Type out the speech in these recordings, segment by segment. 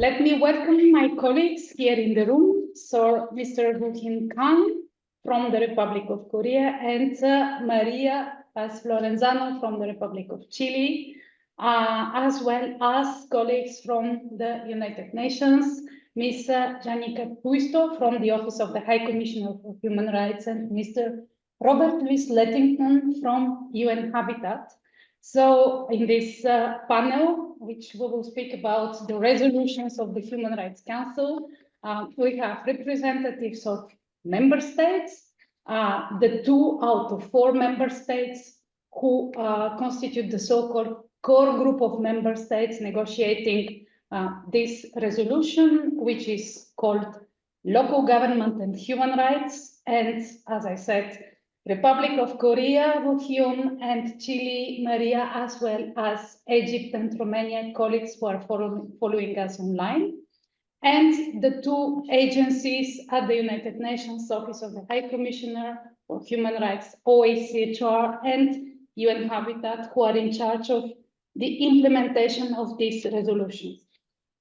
Let me welcome my colleagues here in the room. So Mr. Woo-Hyun Kang from the Republic of Korea and Maria Paz Lorenzano from the Republic of Chile, as well as colleagues from the United Nations, Ms. Janica Puisto from the Office of the High Commissioner for Human Rights and Mr. Robert Louis Lettington from UN Habitat. So in this panel, which we will speak about the resolutions of the Human Rights Council, we have representatives of member states, the 2 out of 4 member states who constitute the so-called core group of member states negotiating this resolution, which is called Local Government and Human Rights. And as I said, Republic of Korea, Woo-Hyun, and Chile, Maria, as well as Egypt and Romania colleagues who are following us online. And the 2 agencies at the United Nations Office of the High Commissioner for Human Rights, OHCHR, and UN Habitat, who are in charge of the implementation of these resolutions.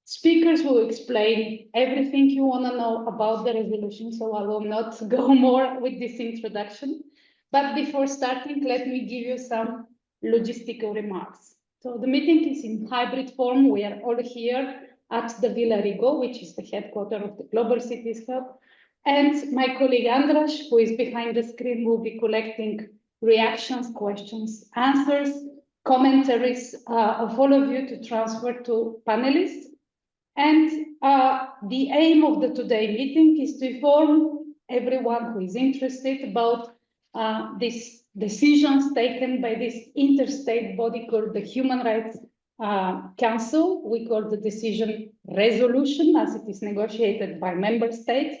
Speakers will explain everything you want to know about the resolution, so I will not go more with this introduction. But before starting, let me give you some logistical remarks. So the meeting is in hybrid form. We are all here at the Villa Rigo, which is the headquarters of the Global Cities Hub. And my colleague Andras, who is behind the screen, will be collecting reactions, questions, answers, commentaries of all of you to transfer to panelists. And the aim of the today meeting is to inform everyone who is interested about these decisions taken by this interstate body called the Human Rights Council. We call the decision resolution as it is negotiated by member states.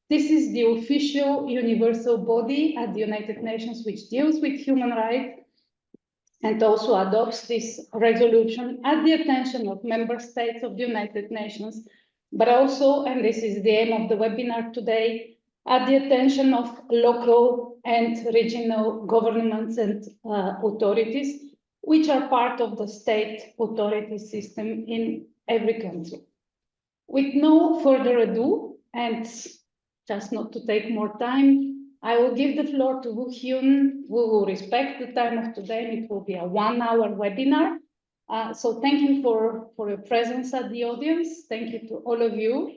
This is the official universal body at the United Nations which deals with human rights and also adopts this resolution at the attention of member states of the United Nations, but also, and this is the aim of the webinar today, at the attention of local and regional governments and authorities, which are part of the state authority system in every country. With no further ado, and just not to take more time, I will give the floor to Woo-Hyun. We will respect the time of today. It will be a 1-hour webinar. So thank you for your presence at the audience. Thank you to all of you.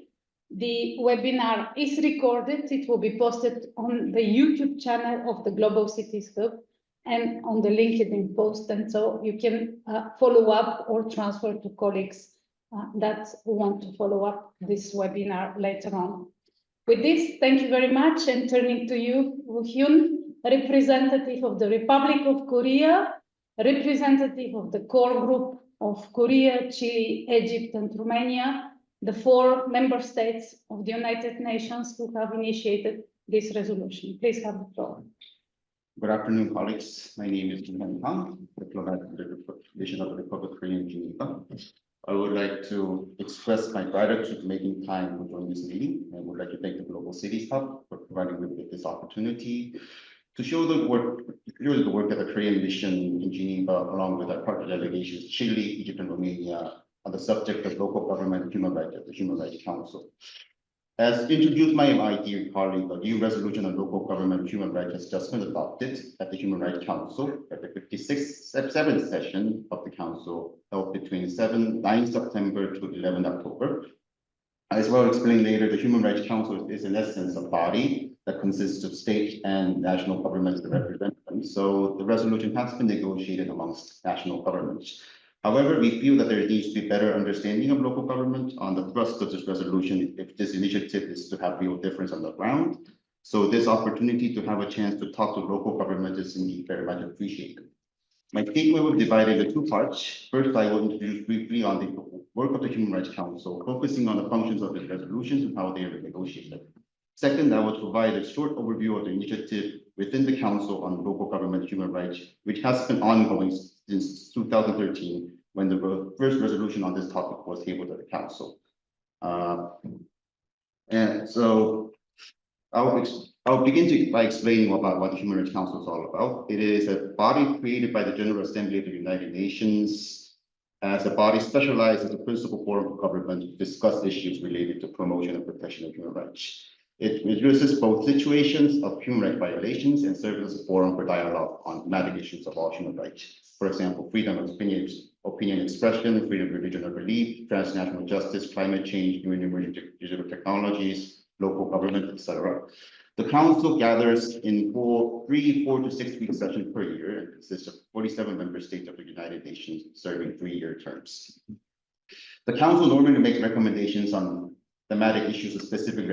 The webinar is recorded. It will be posted on the YouTube channel of the Global Cities Hub and on the LinkedIn post. And so you can follow up or transfer to colleagues that want to follow up this webinar later on. With this, thank you very much, and turning to you, Woo-Hyun, representative of the Republic of Korea, representative of the core group of Korea, Chile, Egypt, and Romania, the 4 member states of the United Nations who have initiated this resolution. Please have the floor. Good afternoon, colleagues. My name is Woo-Hyun Kang, diplomat of the Division of the Republic of Korea in Geneva. I would like to express my gratitude for making time to join this meeting. I would like to thank the Global Cities Hub for providing me with this opportunity to show the work of the Korean mission in Geneva, along with our partner delegations, Chile, Egypt, and Romania, on the subject of local government and human rights at the Human Rights Council. As introduced by my dear colleague, a new resolution on local government and human rights has just been adopted at the Human Rights Council at the 57th session of the Council, held between 9 September to 11 October. As well explained later, the Human Rights Council is in essence a body that consists of state and national governments that represent them. So the resolution has been negotiated amongst national governments. However, we feel that there needs to be better understanding of local government on the thrust of this resolution if this initiative is to have real difference on the ground. So this opportunity to have a chance to talk to local government is indeed very much appreciated. My statement will be divided into 2 parts. First, I will introduce briefly on the work of the Human Rights Council, focusing on the functions of the resolutions and how they are negotiated. Second, I will provide a short overview of the initiative within the Council on Local Government Human Rights, which has been ongoing since 2013, when the first resolution on this topic was tabled at the Council. And so I'll begin by explaining about what the Human Rights Council is all about. It is a body created by the General Assembly of the United Nations as a body specialized as the principal forum for government to discuss issues related to promotion and protection of human rights. It addresses both situations of human rights violations and serves as a forum for dialogue on thematic issues of all human rights. For example, freedom of opinion expression, freedom of religion or belief, transnational justice, climate change, new and emerging digital technologies, local government, etc. The council gathers in 4 to 6 week sessions per year and consists of 47 member states of the United Nations serving 3-year terms. The council normally makes recommendations on thematic issues of specific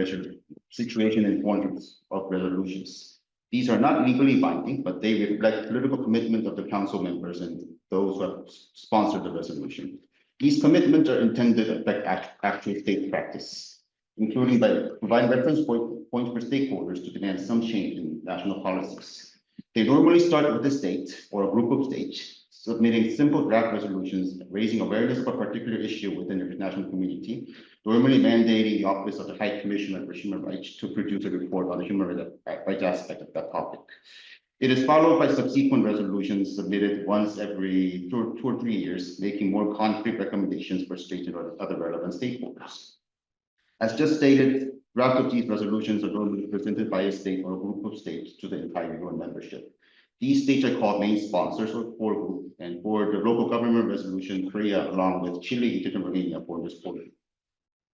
situation in forms of resolutions. These are not legally binding, but they reflect political commitment of the council members and those who have sponsored the resolution. These commitments are intended to affect actual state practice, including by providing reference points for stakeholders to demand some change in national policies. They normally start with the state or a group of states submitting simple draft resolutions, raising awareness of a particular issue within the international community, normally mandating the Office of the High Commissioner for Human Rights to produce a report on the human rights aspect of that topic. It is followed by subsequent resolutions submitted once every 2 or 3 years, making more concrete recommendations for state and other relevant stakeholders. As just stated, draft of these resolutions are normally presented by a state or a group of states to the entire UN membership. These states are called main sponsors or core group, and for the local government resolution, Korea, along with Chile, Egypt, and Romania, form this core group.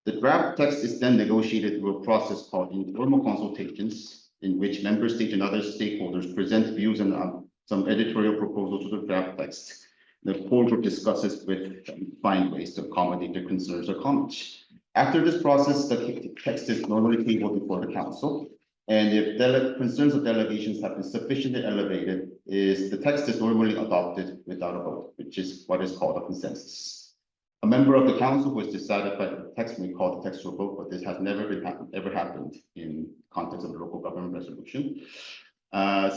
The draft text is then negotiated through a process called informal consultations, in which member states and other stakeholders present views and some editorial proposals to the draft text. The core group discusses with find ways to accommodate their concerns or comments. After this process, the text is normally tabled before the council. And if concerns of delegations have been sufficiently elevated, the text is normally adopted without a vote, which is what is called a consensus. A member of the council who is dissatisfied with the text may call the text to a vote, but this has never happened in context of a local government resolution.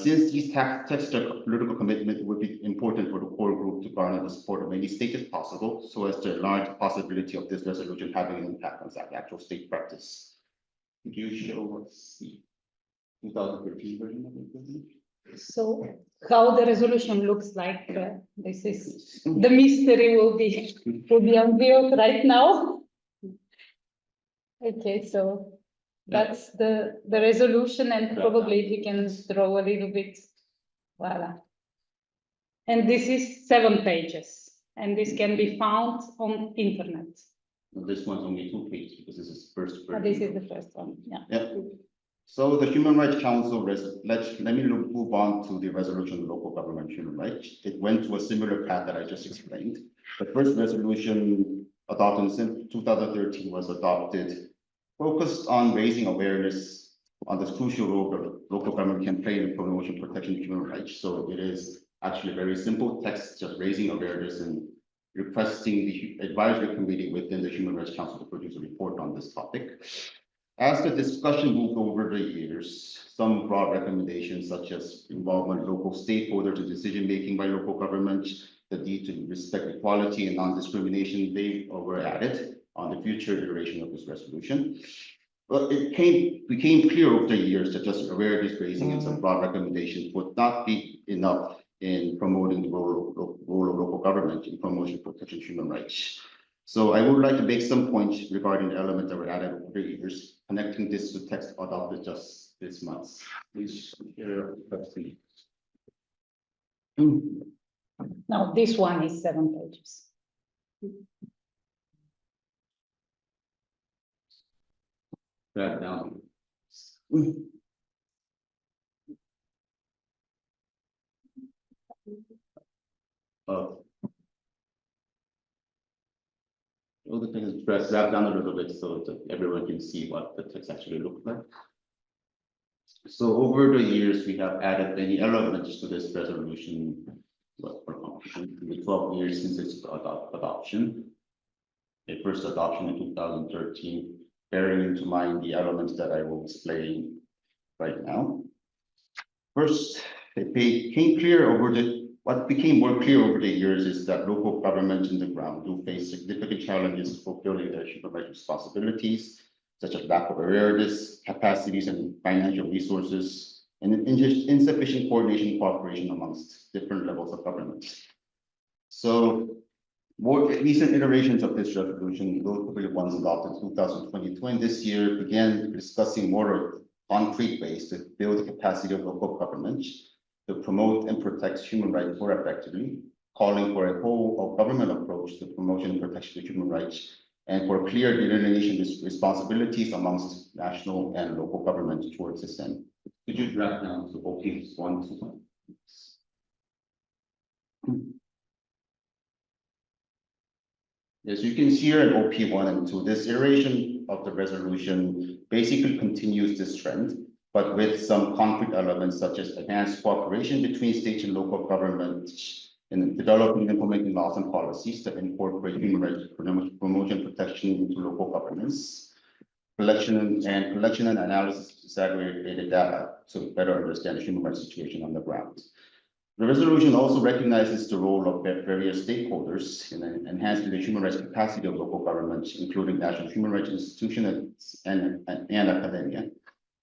Since these texts are political commitment, it would be important for the core group to garner the support of many states as possible, so as to enlarge the possibility of this resolution having an impact on actual state practice. Could you show us the 2013 version of it? So how the resolution looks like, this is, the mystery will be unveiled right now. Okay, so that's the resolution, and probably we can draw a little bit, voila. And this is 7 pages, and this can be found on internet. No, this one's only 2 pages because this is the first version. This is the first one, yeah. So the Human Rights Council, let me move on to the resolution of local government human rights. It went to a similar path that I just explained. The first resolution adopted in 2013 was adopted, focused on raising awareness on this crucial role that local government can play in the promotion and protection of human rights. So it is actually a very simple text, just raising awareness and requesting the advisory committee within the Human Rights Council to produce a report on this topic. As the discussion moved over the years, some broad recommendations such as involvement of local stakeholders in decision-making by local governments, the need to respect equality and non-discrimination, they were added on the future iteration of this resolution. But it became clear over the years that just awareness raising and some broad recommendations would not be enough in promoting the role of local government in promotion of protection of human rights. So I would like to make some points regarding the elements that were added over the years, connecting this to text adopted just this month. Please share. Now this one is 7 pages. Drag down. Well, the thing is, drag down a little bit so that everyone can see what the text actually looks like. So over the years, we have added many elements to this resolution. The 12 years since its adoption. A first adoption in 2013, bearing into mind the elements that I will explain right now. First, what became more clear over the years is that local governments on the ground do face significant challenges fulfilling their human rights responsibilities, such as lack of awareness, capacities, and financial resources, and insufficient coordination and cooperation amongst different levels of government. So More recent iterations of this resolution, those particular ones adopted in 2022 and this year, began discussing more concrete ways to build the capacity of local governments to promote and protect human rights more effectively, calling for a whole of government approach to promotion and protection of human rights, and for clear delineation responsibilities amongst national and local governments towards this end. Could you drop down to OPs 1 to 1? As you can see here in OP 1 and 2, this iteration of the resolution basically continues this trend, but with some concrete elements such as enhanced cooperation between state and local governments in developing and implementing laws and policies that incorporate human rights promotion protection into local governments, collection and analysis of disaggregated data to better understand the human rights situation on the ground. The resolution also recognizes the role of various stakeholders in enhancing the human rights capacity of local governments, including national human rights institutions and academia,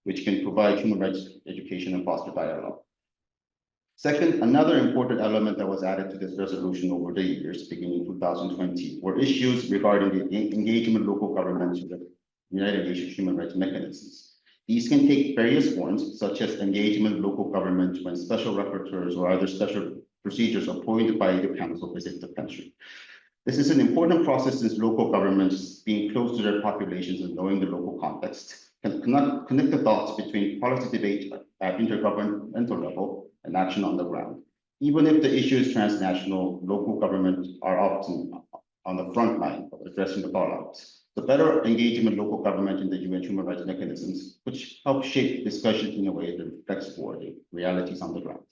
which can provide human rights education and foster dialogue. Second, another important element that was added to this resolution over the years, beginning in 2020, were issues regarding the engagement of local governments with the United Nations human rights mechanisms. These can take various forms, such as engagement with local government when special rapporteurs or other special procedures appointed by the council visit the country. This is an important process since local governments, being close to their populations and knowing the local context, can connect the dots between policy debate at intergovernmental level and action on the ground. Even if the issue is transnational, local governments are often on the front line of addressing the fallout. The better engagement local government in the UN human rights mechanisms, which help shape discussions in a way that reflects the realities on the ground.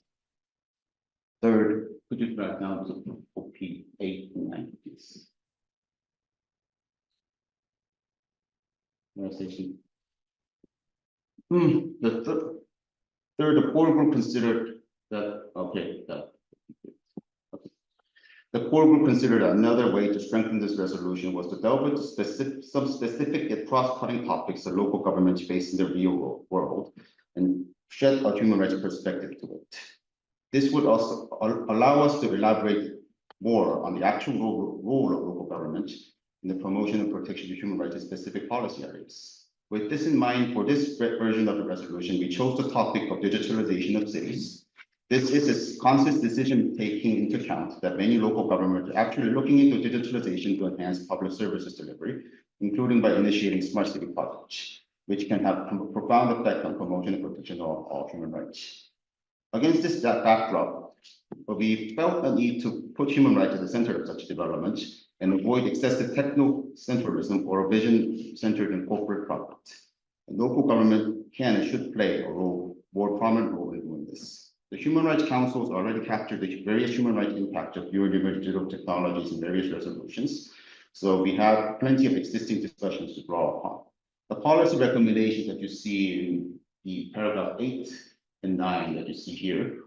Third, could you back down to OP 8 and 9, please? The core group considered that, The core group considered another way to strengthen this resolution was to delve into some specific yet cross-cutting topics that local governments face in the real world and shed a human rights perspective to it. This would also allow us to elaborate more on the actual role of local government in the promotion and protection of human rights in specific policy areas. With this in mind, for this version of the resolution, we chose the topic of digitalization of cities. This is a conscious decision taking into account that many local governments are actually looking into digitalization to enhance public services delivery, including by initiating smart city projects, which can have a profound effect on promotion and protection of human rights. Against this backdrop, we felt a need to put human rights at the center of such development and avoid excessive techno-centrism or a vision centered in corporate profit. And local government can and should play a more prominent role in doing this. The Human Rights Councils already captured the various human rights impact of digital technologies in various resolutions. So we have plenty of existing discussions to draw upon. The policy recommendations that you see in the paragraph 8 and 9 that you see here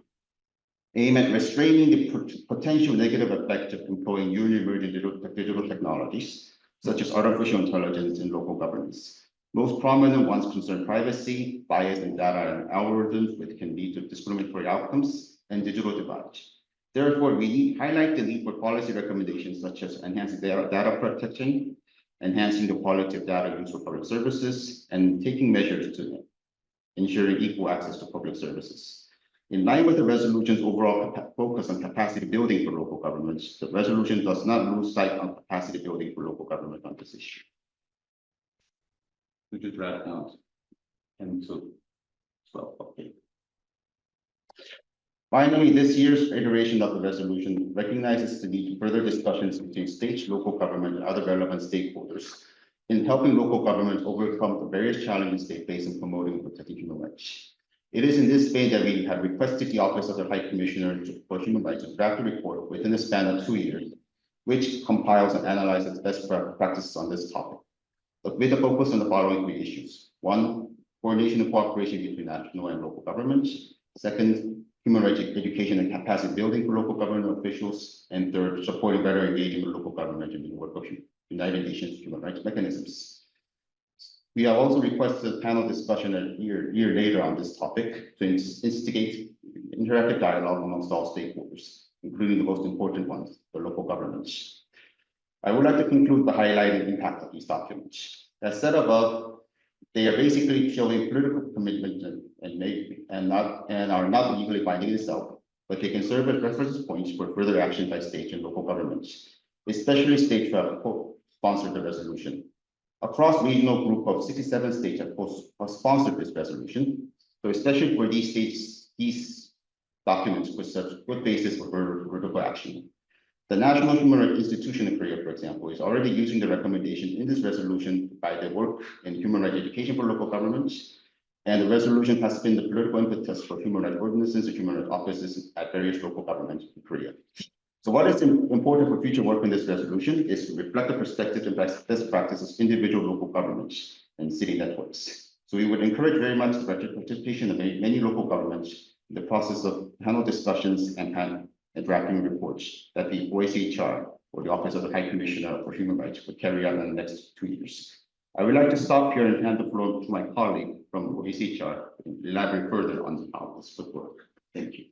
aim at restraining the potential negative effect of employing newly emerging digital technologies, such as artificial intelligence in local governance. Most prominent ones concern privacy, bias in data and algorithms, which can lead to discriminatory outcomes, and digital divide. Therefore, we highlight the need for policy recommendations such as enhancing data protection, enhancing the quality of data used for public services, and taking measures to ensuring equal access to public services. In line with the resolution's overall focus on capacity building for local governments, the resolution does not lose sight on capacity building for local government on this issue. We just wrap down 10 to 12. Okay. Finally, this year's iteration of the resolution recognizes the need for further discussions between state, local government, and other relevant stakeholders in helping local governments overcome the various challenges they face in promoting and protecting human rights. It is in this vein that we have requested the Office of the High Commissioner for Human Rights to draft a report within a span of 2 years, which compiles and analyzes best practices on this topic, but with a focus on the following 3 issues. 1, coordination and cooperation between national and local governments. 2nd, human rights education and capacity building for local government officials. And 3rd, supporting better engagement with local government in the work of United Nations human rights mechanisms. We have also requested a panel discussion a year later on this topic to instigate interactive dialogue amongst all stakeholders, including the most important ones, the local governments. I would like to conclude by highlighting the impact of these documents. As said above, they are basically showing political commitment and are not legally binding itself, but they can serve as reference points for further action by state and local governments, especially states that have co-sponsored the resolution. A cross-regional group of 67 states have sponsored this resolution. So especially for these states, these documents could serve as good basis for vertical action. The National Human Rights Institution in Korea, for example, is already using the recommendation in this resolution by the work in human rights education for local governments. And the resolution has been the political impetus for human rights ordinances and human rights offices at various local governments in Korea. So what is important for future work in this resolution is to reflect the perspectives and best practices of individual local governments and city networks. So we would encourage very much the participation of many local governments in the process of panel discussions and drafting reports that the OHCHR, or the Office of the High Commissioner for Human Rights, would carry out in the next 2 years. I would like to stop here and hand the floor to my colleague from OHCHR to elaborate further on how this would work. Thank you.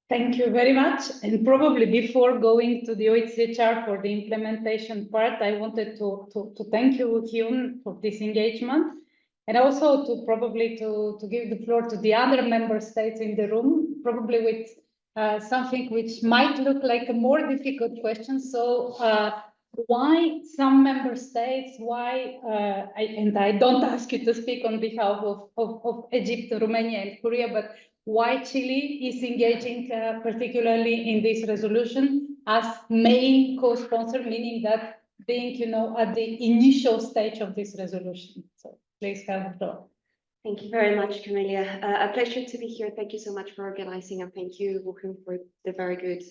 Thank you very much. And probably before going to the OHCHR for the implementation part, I wanted to thank you, Hyun, for this engagement. And also to probably to give the floor to the other member states in the room, probably with something which might look like a more difficult question. So why some member states, why, and I don't ask you to speak on behalf of Egypt, Romania and Korea, but why Chile is engaging particularly in this resolution as main co-sponsor, meaning that being, you know, at the initial stage of this resolution. So please have the floor. Thank you very much, Camelia. A pleasure to be here. Thank you so much for organizing, and thank you, Wuchen, for the very good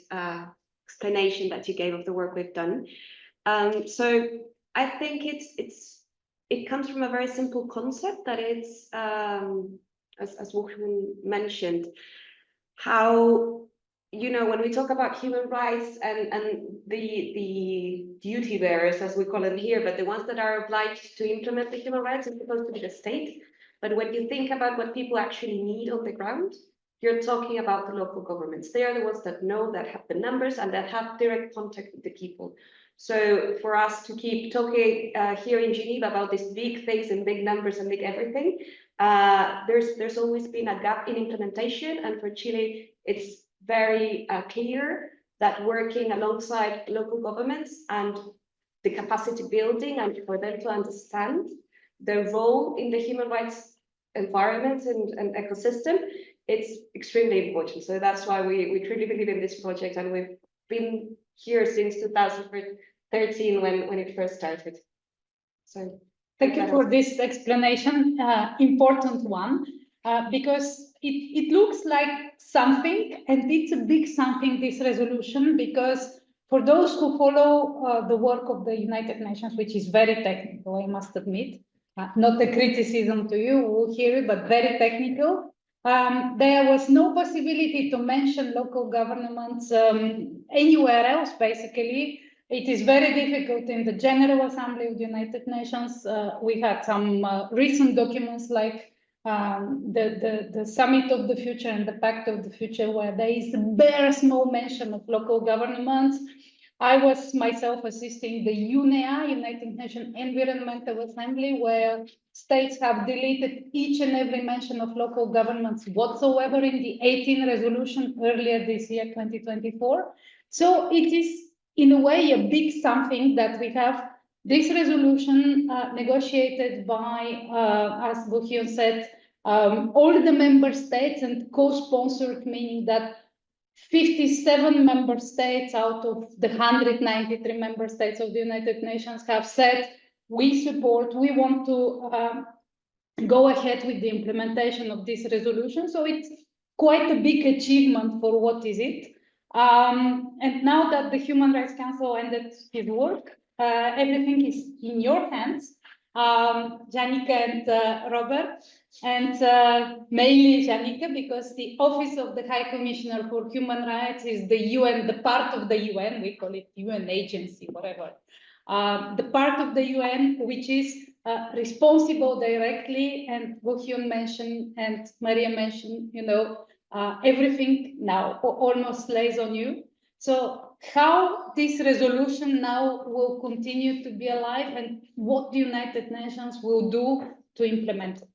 explanation that you gave of the work we've done. So I think it comes from a very simple concept that it's, as Wuchen mentioned, how, you know, when we talk about human rights and the duty bearers, as we call them here, but the ones that are obliged to implement the human rights is supposed to be the state. But when you think about what people actually need on the ground, you're talking about the local governments. They are the ones that know, that have the numbers, and that have direct contact with the people. So for us to keep talking here in Geneva about these big things and big numbers and big everything, there's always been a gap in implementation. And for Chile, it's very clear that working alongside local governments and the capacity building and for them to understand their role in the human rights environment and ecosystem, it's extremely important. So that's why we truly believe in this project, and we've been here since 2013 when it first started. So thank you for this explanation, important one, because it looks like something, and it's a big something, this resolution, because for those who follow the work of the United Nations, which is very technical, I must admit, not a criticism to you here, but very technical. There was no possibility to mention local governments anywhere else, basically. It is very difficult in the General Assembly of the United Nations. We had some recent documents like the Summit of the Future and the Pact of the Future, where there is a very small mention of local governments. I was myself assisting the UNEA, United Nations Environmental Assembly, where states have deleted each and every mention of local governments whatsoever in the 18 resolution earlier this year, 2024. So it is, in a way, a big something that we have this resolution negotiated by, as Wuchen said, all the member states and co-sponsored, meaning that 57 member states out of the 193 member states of the United Nations have said, we support, we want to go ahead with the implementation of this resolution. So it's quite a big achievement for what is it. And now that the Human Rights Council ended his work, everything is in your hands, Janika and Robert, and mainly Janika, because the Office of the High Commissioner for Human Rights is the UN, the part of the UN, we call it UN agency, whatever, the part of the UN which is responsible directly, and Wuchen mentioned and Maria mentioned, you know, everything now almost lays on you. So how this resolution now will continue to be alive and what the United Nations will do to implement it.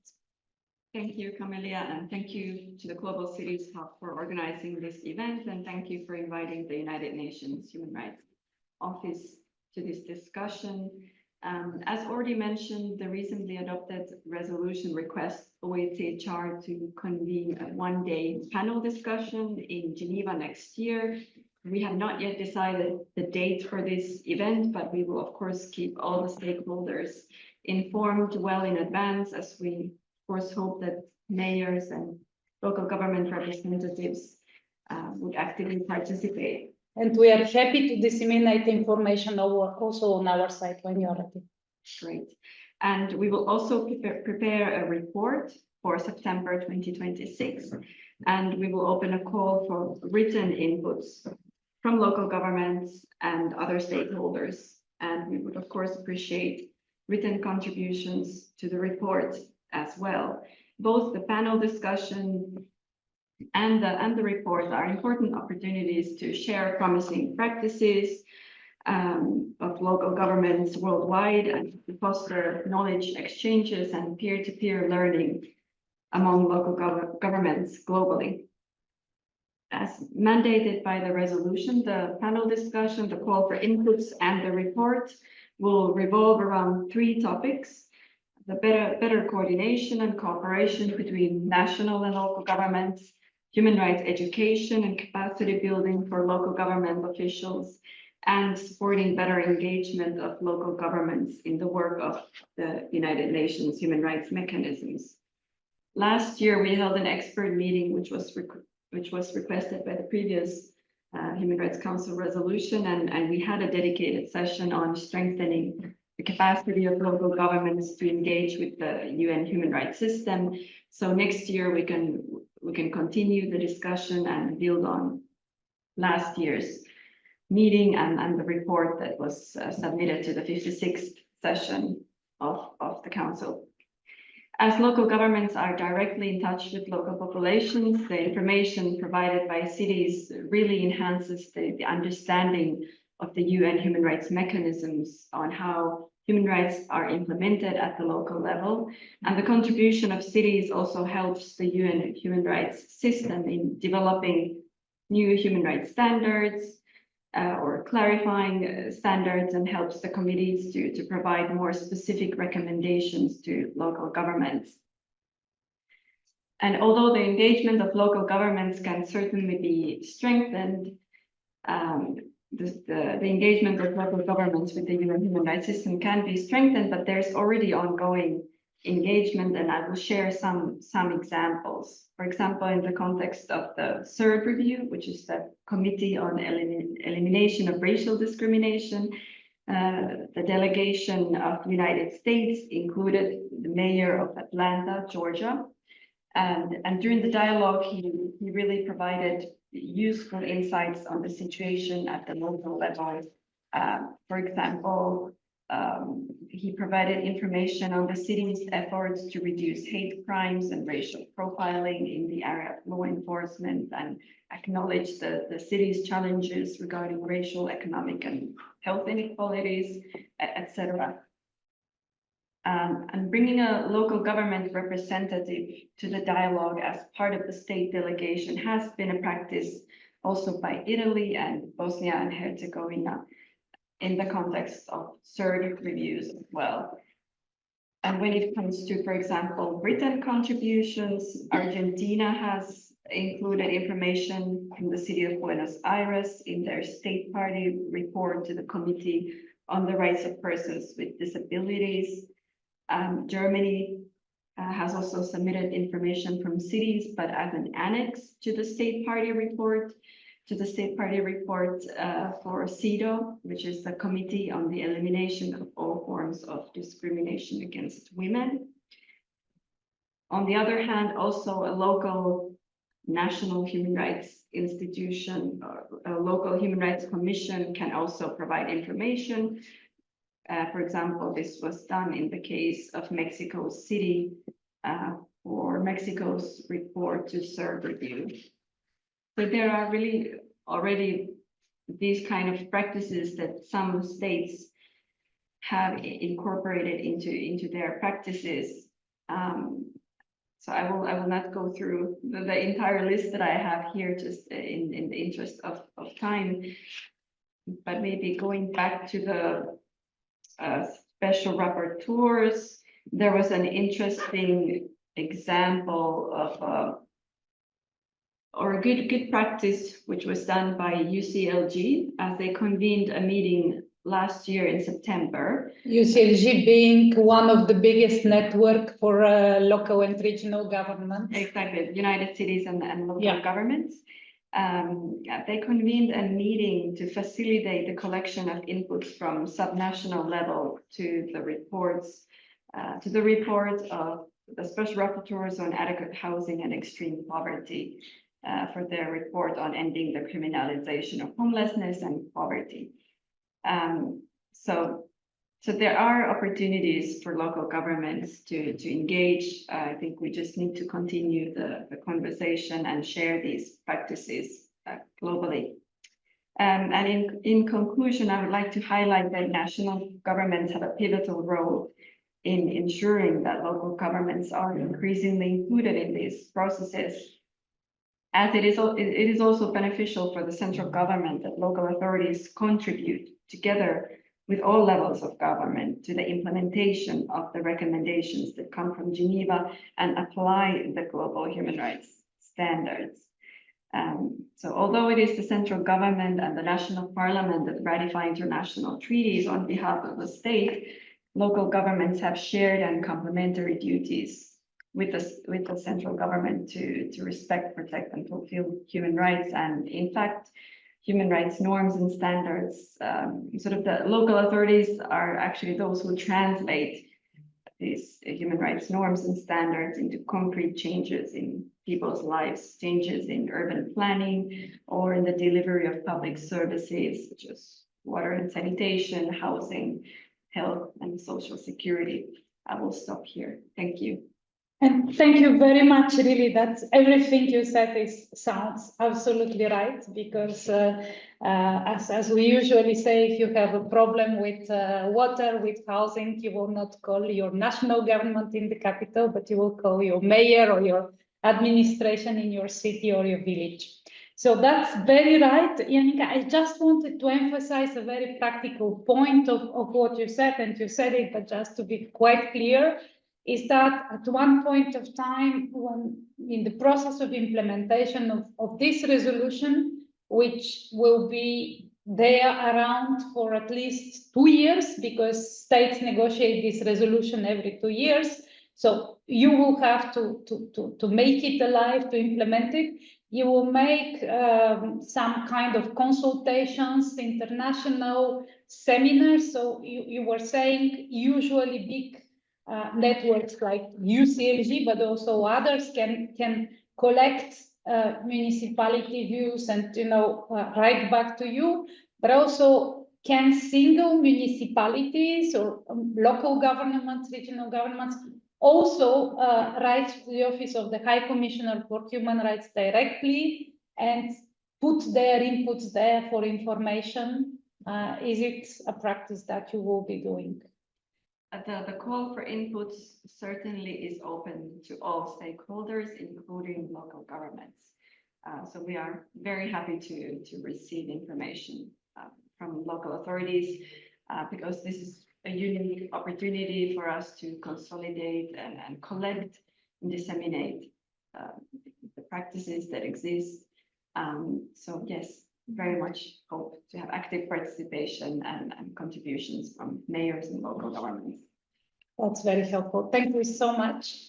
Thank you, Camelia, and thank you to the Global Cities Hub for organizing this event, and thank you for inviting the United Nations Human Rights Office to this discussion. As already mentioned, the recently adopted resolution requests OHCHR to convene a one-day panel discussion in Geneva next year. We have not yet decided the date for this event, but we will of course keep all the stakeholders informed well in advance, as we of course hope that mayors and local government representatives would actively participate. And we are happy to disseminate information also on our site when you are ready. Great. And we will also prepare a report for September 2026. And we will open a call for written inputs from local governments and other stakeholders. And we would of course appreciate written contributions to the report as well. Both the panel discussion and the report are important opportunities to share promising practices of local governments worldwide and to foster knowledge exchanges and peer-to-peer learning among local governments globally. As mandated by the resolution, the panel discussion, the call for inputs, and the report will revolve around three topics: the better coordination and cooperation between national and local governments, human rights education and capacity building for local government officials, and supporting better engagement of local governments in the work of the United Nations human rights mechanisms. Last year, we held an expert meeting, which was requested by the previous Human Rights Council resolution, and we had a dedicated session on strengthening the capacity of local governments to engage with the UN human rights system. So next year we can continue the discussion and build on last year's meeting and the report that was submitted to the 56th session of the Council. As local governments are directly in touch with local populations, the information provided by cities really enhances the understanding of the UN human rights mechanisms on how human rights are implemented at the local level. And the contribution of cities also helps the UN human rights system in developing new human rights standards or clarifying standards, and helps the committees to provide more specific recommendations to local governments. And although the engagement of local governments can certainly be strengthened, the engagement of local governments with the UN human rights system can be strengthened, but there's already ongoing engagement, and I will share some examples. For example, in the context of the third review, which is the Committee on Elimination of Racial Discrimination, the delegation of the United States included the mayor of Atlanta, Georgia. And during the dialogue, he really provided useful insights on the situation at the local level. For example, he provided information on the city's efforts to reduce hate crimes and racial profiling in the area of law enforcement, and acknowledged the city's challenges regarding racial, economic, and health inequalities, etc. And bringing a local government representative to the dialogue as part of the state delegation has been a practice also by Italy and Bosnia and Herzegovina in the context of third reviews as well. And when it comes to, for example, written contributions, Argentina has included information from the city of Buenos Aires in their state party report to the Committee on the Rights of Persons with Disabilities. Germany has also submitted information from cities, but as an annex to the state party report, for CEDAW, which is the Committee on the Elimination of All Forms of Discrimination Against Women. On the other hand, also a local national human rights institution or a local human rights commission can also provide information. For example, this was done in the case of Mexico City for Mexico's report to third review. So there are really already these kind of practices that some states have incorporated into their practices. So I will not go through the entire list that I have here, just in the interest of time. But maybe going back to the special rapporteurs, there was an interesting example of or a good practice which was done by UCLG as they convened a meeting last year in September. UCLG being one of the biggest network for local and regional governments. Exactly, United Cities and local Yeah. governments. They convened a meeting to facilitate the collection of inputs from subnational level to the reports, of the special rapporteurs on adequate housing and extreme poverty, for their report on ending the criminalization of homelessness and poverty. So there are opportunities for local governments to engage. I think we just need to continue the conversation and share these practices globally. And in conclusion, I would like to highlight that national governments have a pivotal role in ensuring that local governments are increasingly included in these processes. As it is also beneficial for the central government that local authorities contribute together with all levels of government to the implementation of the recommendations that come from Geneva and apply the global human rights standards. So although it is the central government and the national parliament that ratify international treaties on behalf of the state, local governments have shared and complementary duties with the central government to respect, protect, and fulfill human rights. And in fact, human rights norms and standards, sort of the local authorities are actually those who translate these human rights norms and standards into concrete changes in people's lives, changes in urban planning, or in the delivery of public services such as water and sanitation, housing, health, and social security. I will stop here. Thank you. And thank you very much, really, that everything you said sounds absolutely right, because as we usually say, if you have a problem with water, with housing, you will not call your national government in the capital, but you will call your mayor or your administration in your city or your village. So that's very right, Janika. I just wanted to emphasize a very practical point of what you said, and you said it, but just to be quite clear, is that at one point of time, when in the process of implementation of this resolution, which will be there around for at least 2 years, because states negotiate this resolution every 2 years, so you will have to make it alive, to implement it. You will make some kind of consultations, international seminars. So you were saying usually big networks like UCLG, but also others can collect municipality views and write back to you, but also can single municipalities or local governments, regional governments also write to the Office of the High Commissioner for Human Rights directly and put their inputs there for information? Is it a practice that you will be doing? The call for inputs certainly is open to all stakeholders, including local governments. So we are very happy to receive information from local authorities because this is a unique opportunity for us to consolidate and collect and disseminate the practices that exist. So yes, very much hope to have active participation and contributions from mayors and local governments. That's very helpful. Thank you so much.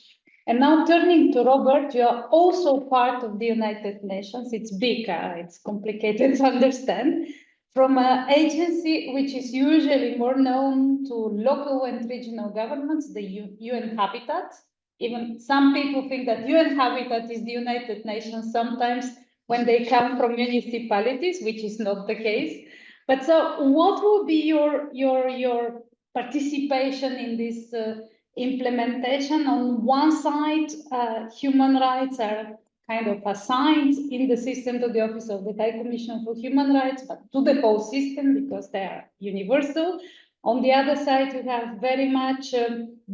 And now turning to Robert, you are also part of the United Nations. It's big, it's complicated to understand. From an agency which is usually more known to local and regional governments, the UN Habitat. Even some people think that UN Habitat is the United Nations sometimes when they come from municipalities, which is not the case. But so what will be your participation in this implementation? On one side, human rights are kind of assigned in the system to the Office of the High Commissioner for Human Rights, but to the whole system because they are universal. On the other side, you have very much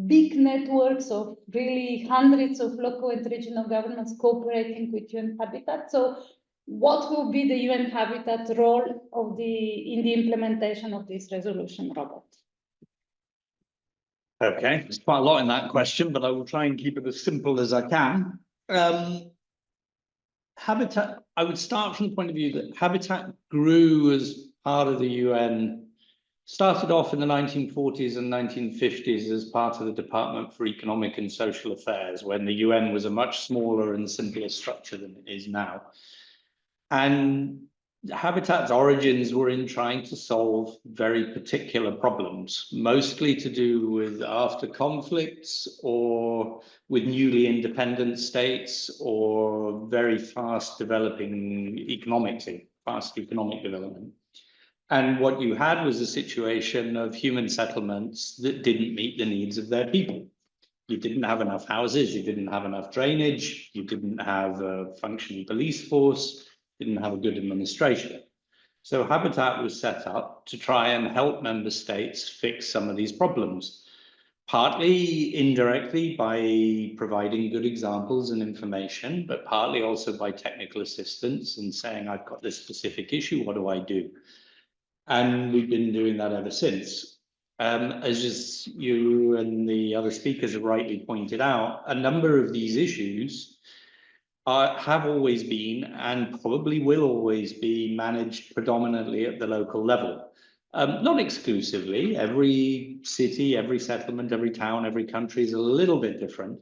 big networks of really hundreds of local and regional governments cooperating with UN Habitat. So what will be the UN Habitat role of in the implementation of this resolution, Robert? Okay, there's quite a lot in that question, but I will try and keep it as simple as I can. Habitat, I would start from the point of view that Habitat grew as part of the UN, started off in the 1940s and 1950s as part of the Department for Economic and Social Affairs, when the UN was a much smaller and simpler structure than it is now. And Habitat's origins were in trying to solve very particular problems, mostly to do with after conflicts or with newly independent states or very fast developing fast economic development. And what you had was a situation of human settlements that didn't meet the needs of their people. You didn't have enough houses, you didn't have enough drainage, you didn't have a functioning police force, didn't have a good administration. So Habitat was set up to try and help member states fix some of these problems, partly indirectly by providing good examples and information, but partly also by technical assistance and saying, I've got this specific issue, what do I do? And we've been doing that ever since. As just you and the other speakers have rightly pointed out, a number of these issues have always been and probably will always be managed predominantly at the local level. Not exclusively, every city, every settlement, every town, every country is a little bit different,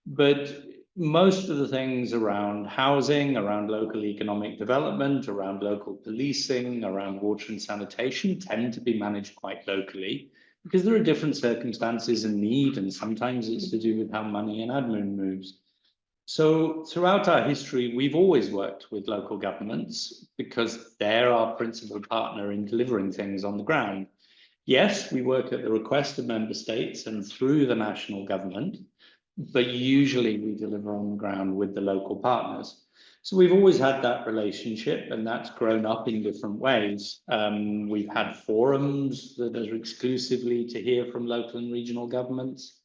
but most of the things around housing, around local economic development, around local policing, around water and sanitation tend to be managed quite locally because there are different circumstances and need, and sometimes it's to do with how money and admin moves. So throughout our history, we've always worked with local governments because they're our principal partner in delivering things on the ground. Yes, we work at the request of member states and through the national government, but usually we deliver on the ground with the local partners. So we've always had that relationship, and that's grown up in different ways. We've had forums that are exclusively to hear from local and regional governments,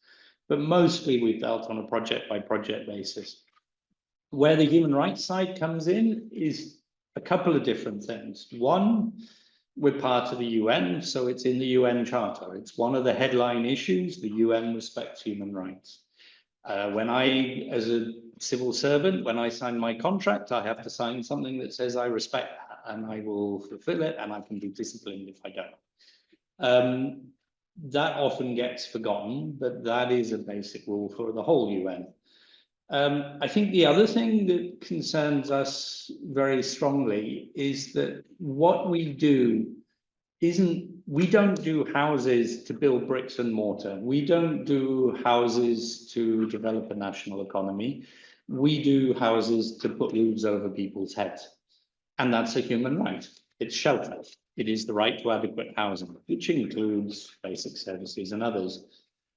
but mostly we've dealt on a project by project basis. Where the human rights side comes in is a couple of different things. One, we're part of the UN, so it's in the UN Charter. It's one of the headline issues, the UN respects human rights. When I, as a civil servant, when I sign my contract, I have to sign something that says I respect that and I will fulfill it and I can be disciplined if I don't. That often gets forgotten, but that is a basic rule for the whole UN. I think the other thing that concerns us very strongly is that what we do we don't do houses to build bricks and mortar. We don't do houses to develop a national economy. We do houses to put roofs over people's heads. And that's a human right. It's shelter. It is the right to adequate housing, which includes basic services and others.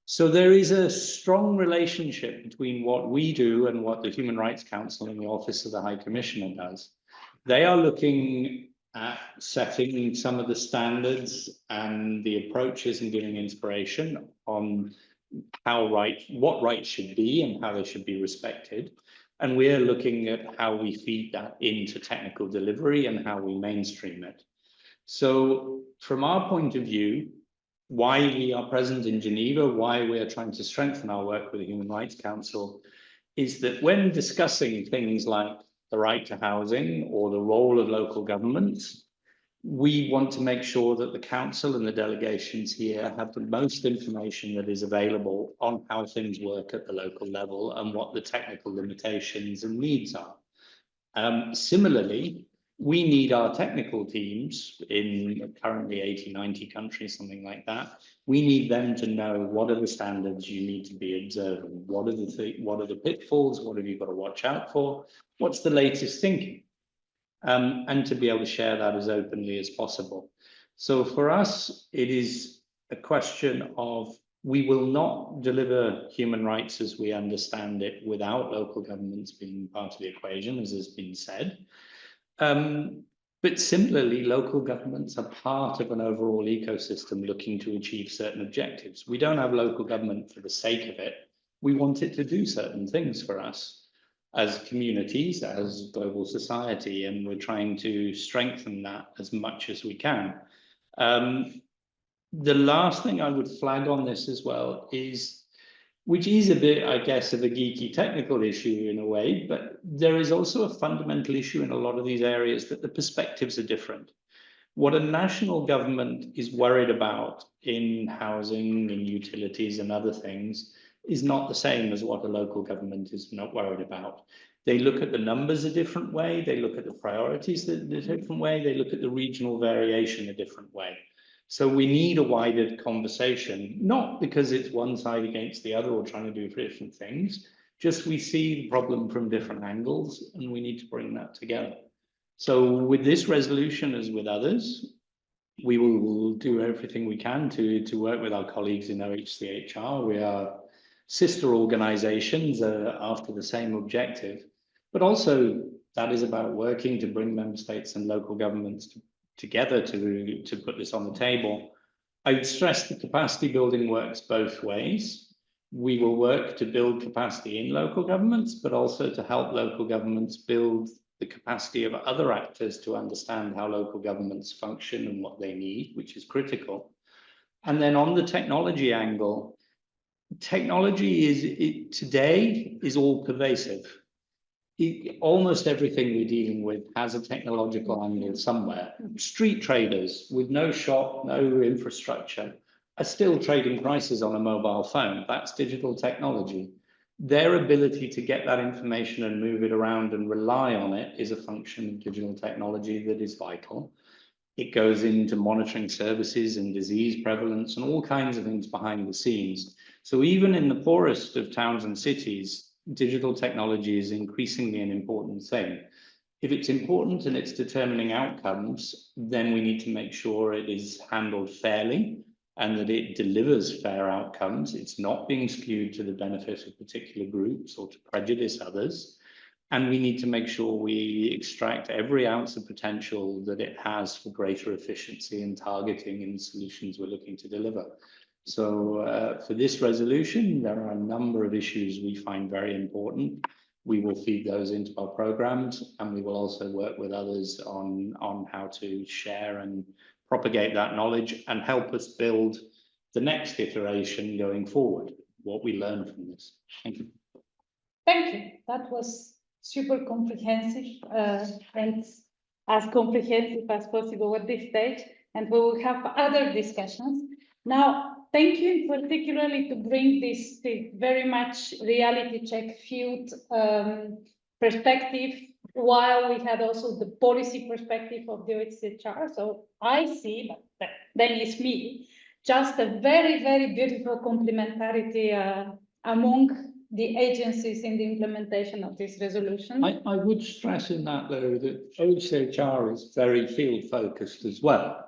So there is a strong relationship between what we do and what the Human Rights Council and the Office of the High Commissioner does. They are looking at setting some of the standards and the approaches and giving inspiration on what rights should be and how they should be respected. And we're looking at how we feed that into technical delivery and how we mainstream it. So from our point of view, why we are present in Geneva, why we are trying to strengthen our work with the Human Rights Council, is that when discussing things like the right to housing or the role of local governments, we want to make sure that the council and the delegations here have the most information that is available on how things work at the local level and what the technical limitations and needs are. Similarly, we need our technical teams in currently 80, 90 countries, something like that. We need them to know what are the standards you need to be observing. What are the pitfalls? What have you got to watch out for? What's the latest thinking? And to be able to share that as openly as possible. So for us, it is a question of We will not deliver human rights as we understand it without local governments being part of the equation, as has been said. But similarly, local governments are part of an overall ecosystem looking to achieve certain objectives. We don't have local government for the sake of it. We want it to do certain things for us as communities, as global society, and we're trying to strengthen that as much as we can. The last thing I would flag on this as well is, which is a bit, I guess, of a geeky technical issue in a way, but there is also a fundamental issue in a lot of these areas that the perspectives are different. What a national government is worried about in housing and utilities and other things is not the same as what a local government is not worried about. They look at the numbers a different way, they look at the priorities a different way, they look at the regional variation a different way. So we need a wider conversation, not because it's one side against the other or trying to do different things, just we see the problem from different angles and we need to bring that together. So with this resolution, as with others, we will do everything we can to work with our colleagues in OHCHR. We are sister organizations after the same objective, but also that is about working to bring member states and local governments together to put this on the table. I would stress the capacity building works both ways. We will work to build capacity in local governments, but also to help local governments build the capacity of other actors to understand how local governments function and what they need, which is critical. And then on the technology angle, technology today is all pervasive. Almost everything we're dealing with has a technological angle somewhere. Street traders with no shop, no infrastructure are still trading prices on a mobile phone. That's digital technology. Their ability to get that information and move it around and rely on it is a function of digital technology that is vital. It goes into monitoring services and disease prevalence and all kinds of things behind the scenes. So even in the poorest of towns and cities, digital technology is increasingly an important thing. If it's important and it's determining outcomes, then we need to make sure it is handled fairly and that it delivers fair outcomes. It's not being skewed to the benefit of particular groups or to prejudice others. And we need to make sure we extract every ounce of potential that it has for greater efficiency and targeting in the solutions we're looking to deliver. So for this resolution, there are a number of issues we find very important. We will feed those into our programs, and we will also work with others on how to share and propagate that knowledge and help us build the next iteration going forward, what we learn from this. Thank you. Thank you. That was super comprehensive and as comprehensive as possible at this stage. And we will have other discussions. Now, thank you particularly to bring this very much reality check field perspective, while we had also the policy perspective of the OHCHR. So I see, but then it's me, just a very, very beautiful complementarity among the agencies in the implementation of this resolution. I would stress in that, though, that OHCHR is very field focused as well.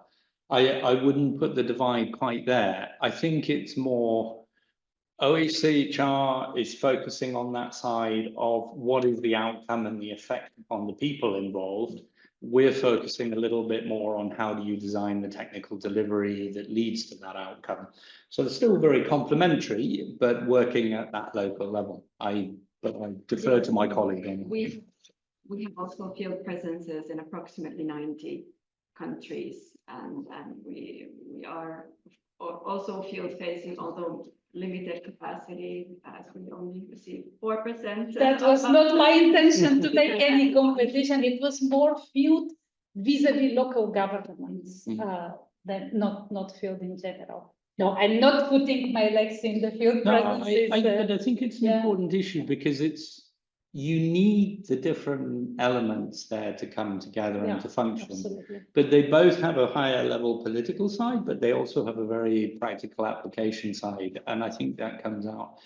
I wouldn't put the divide quite there. I think it's more OHCHR is focusing on that side of what is the outcome and the effect upon the people involved. We're focusing a little bit more on how do you design the technical delivery that leads to that outcome. So they're still very complementary, but working at that local level. But I defer to my colleague. We have also field presences in approximately 90 countries, and we are also field facing, although limited capacity, as we only receive 4%. That was not my intention to make any competition. It was more field vis-a-vis local governments than not field in general. No, I'm not putting my legs in the field presences. But I think it's an important issue because you need the different elements there to come together and to function. Absolutely. But they both have a higher level political side, but they also have a very practical application side. And I think that comes out.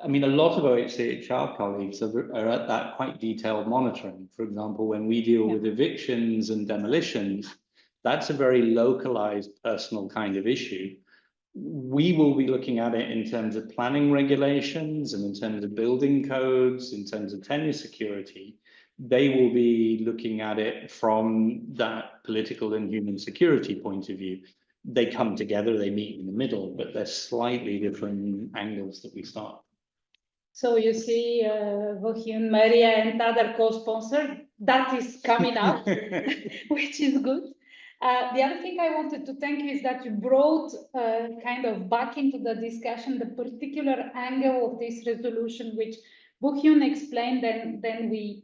I mean, a lot of OHCHR colleagues are at that quite detailed monitoring. For example, when we deal with evictions and demolitions, that's a very localized personal kind of issue. We will be looking at it in terms of planning regulations and in terms of building codes, in terms of tenure security. They will be looking at it from that political and human security point of view. They come together, they meet in the middle, but they're slightly different angles that we start. So you see, Wohin, Maria and other co-sponsor, that is coming up, which is good. The other thing I wanted to thank you is that you brought kind of back into the discussion the particular angle of this resolution, which Wohin explained, and then we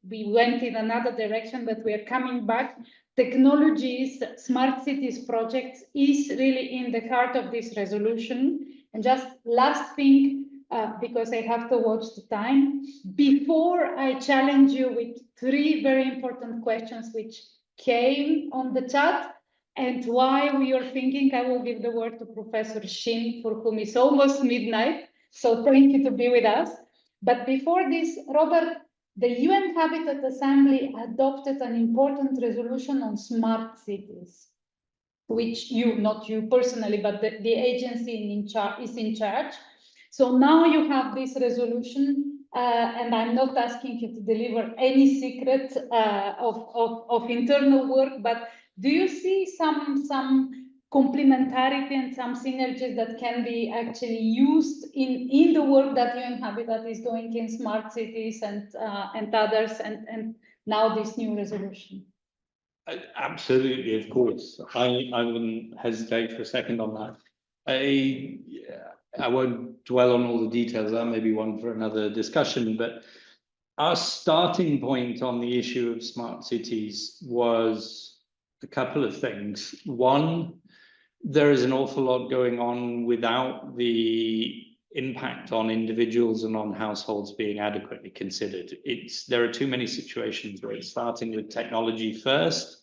went in another direction, but we are coming back. Technologies, smart cities projects is really in the heart of this resolution. And just last thing, because I have to watch the time, before I challenge you with 3 very important questions which came on the chat and why we are thinking, I will give the word to Professor Shin, for whom it's almost midnight. So thank you to be with us. But before this, Robert, the UN Habitat Assembly adopted an important resolution on smart cities, which you, not you personally, but the agency is in charge. So now you have this resolution, and I'm not asking you to deliver any secret of internal work, but do you see some complementarity and some synergies that can be actually used in the work that UN Habitat is doing in smart cities and others, and now this new resolution? Absolutely, of course. I wouldn't hesitate for a second on that. I won't dwell on all the details. That may be one for another discussion, but our starting point on the issue of smart cities was a couple of things. One, there is an awful lot going on without the impact on individuals and on households being adequately considered. There are too many situations where it's starting with technology first,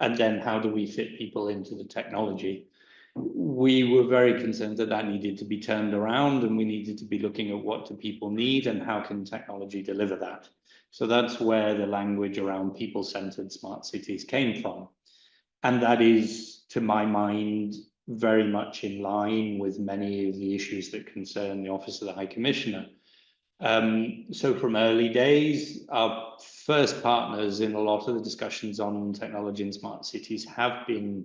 and then how do we fit people into the technology? We were very concerned that that needed to be turned around, and we needed to be looking at what do people need and how can technology deliver that. So that's where the language around people-centered smart cities came from. And that is, to my mind, very much in line with many of the issues that concern the Office of the High Commissioner. So from early days, our first partners in a lot of the discussions on technology and smart cities have been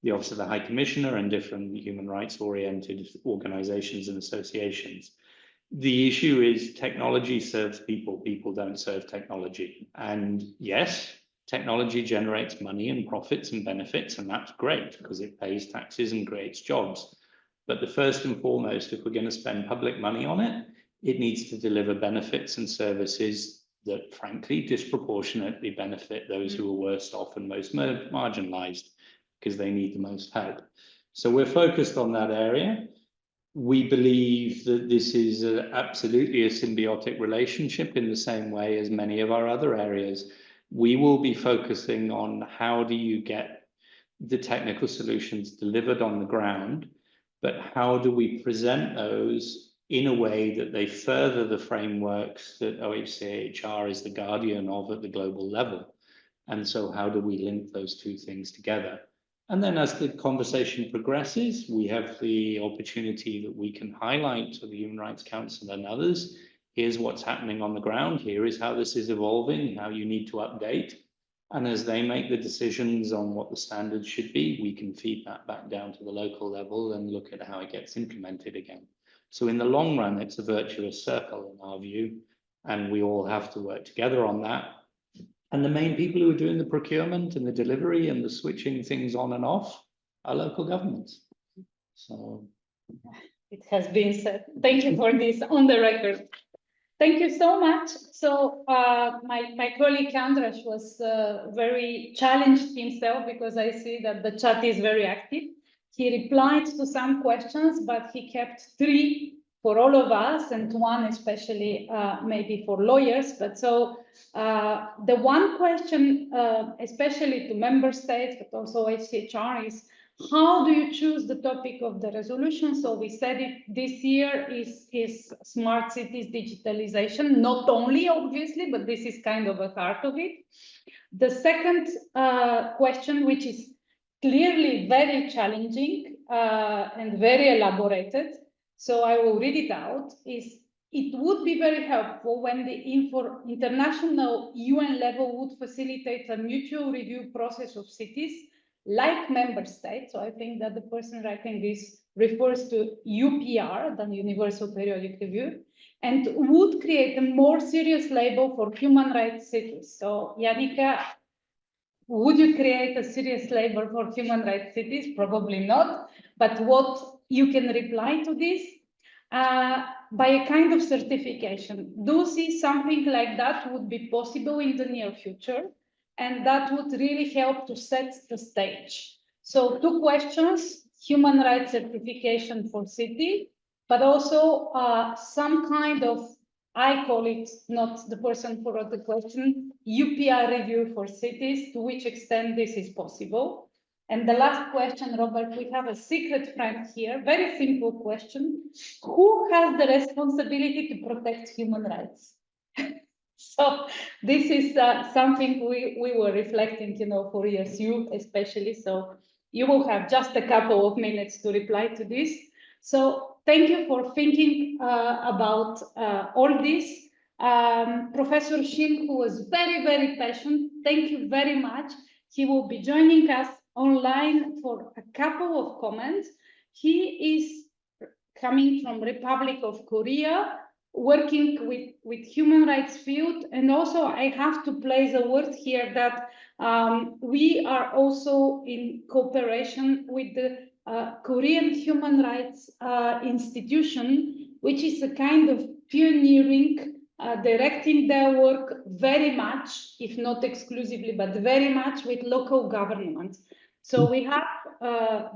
the Office of the High Commissioner and different human rights oriented organizations and associations. The issue is technology serves people, people don't serve technology. And yes, technology generates money and profits and benefits, and that's great because it pays taxes and creates jobs. But the first and foremost, if we're going to spend public money on it, it needs to deliver benefits and services that frankly disproportionately benefit those who are worst off and most marginalized, because they need the most help. So we're focused on that area. We believe that this is absolutely a symbiotic relationship in the same way as many of our other areas. We will be focusing on how do you get the technical solutions delivered on the ground, but how do we present those in a way that they further the frameworks that OHCHR is the guardian of at the global level. And so how do we link those two things together? And then as the conversation progresses, we have the opportunity that we can highlight to the Human Rights Council and others. Here's what's happening on the ground. Here is how this is evolving, how you need to update. And as they make the decisions on what the standards should be, we can feed that back down to the local level and look at how it gets implemented again. So in the long run, it's a virtuous circle in our view, and we all have to work together on that. And the main people who are doing the procurement and the delivery and the switching things on and off are local governments. So it has been said. Thank you for this on the record. Thank you so much. So my colleague Andras was very challenged himself because I see that the chat is very active. He replied to some questions, but he kept 3 for all of us and 1 especially maybe for lawyers. But so the one question, especially to member states, but also HCHR, is how do you choose the topic of the resolution? So we said it this year is smart cities digitalization, not only obviously, but this is kind of a heart of it. The second question, which is clearly very challenging, and very elaborated. So I will read it out. It would be very helpful when the international UN level would facilitate a mutual review process of cities like member states. So I think that the person writing this refers to UPR, the Universal Periodic Review, and would create a more serious label for human rights cities. So Janika, would you create a serious label for human rights cities? Probably not. But what you can reply to this by a kind of certification. Do you see something like that would be possible in the near future? And that would really help to set the stage. So 2 questions, human rights certification for city, but also some kind of, I call it, not the person who wrote the question, UPR review for cities, to which extent this is possible. And the last question, Robert, we have a secret friend here, very simple question. Who has the responsibility to protect human rights? So this is something we were reflecting, for years, you especially. So you will have just a couple of minutes to reply to this. So thank you for thinking about all this. Professor Shin, who was very, very passionate, thank you very much. He will be joining us online for a couple of comments. He is coming from Republic of Korea, working with human rights field. And also I have to place a word here that we are also in cooperation with the Korean Human Rights Institution, which is a kind of pioneering, directing their work very much, if not exclusively, but very much with local governments. So we have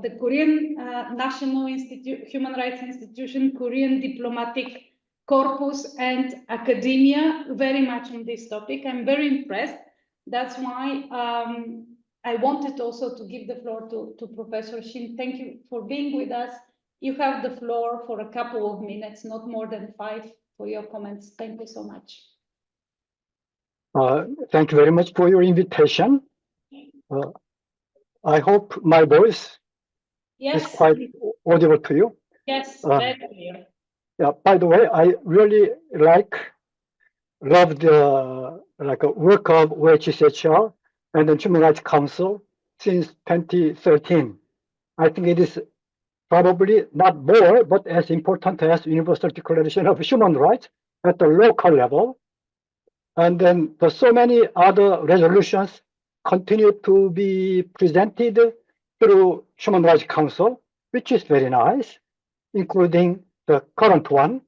the Korean National Human Rights Institution, Korean Diplomatic Corpus, and academia very much on this topic. I'm very impressed. That's why I wanted also to give the floor to Professor Shin. Thank you for being with us. You have the floor for a couple of minutes, not more than 5, for your comments. Thank you so much. Thank you very much for your invitation. I hope my voice is quite audible to you. Yes, very clear. Yeah. By the way, I really love the work of OHCHR and the Human Rights Council since 2013. I think it is probably not more, but as important as Universal Declaration of Human Rights at the local level. And then so many other resolutions continue to be presented through Human Rights Council, which is very nice, including the current one,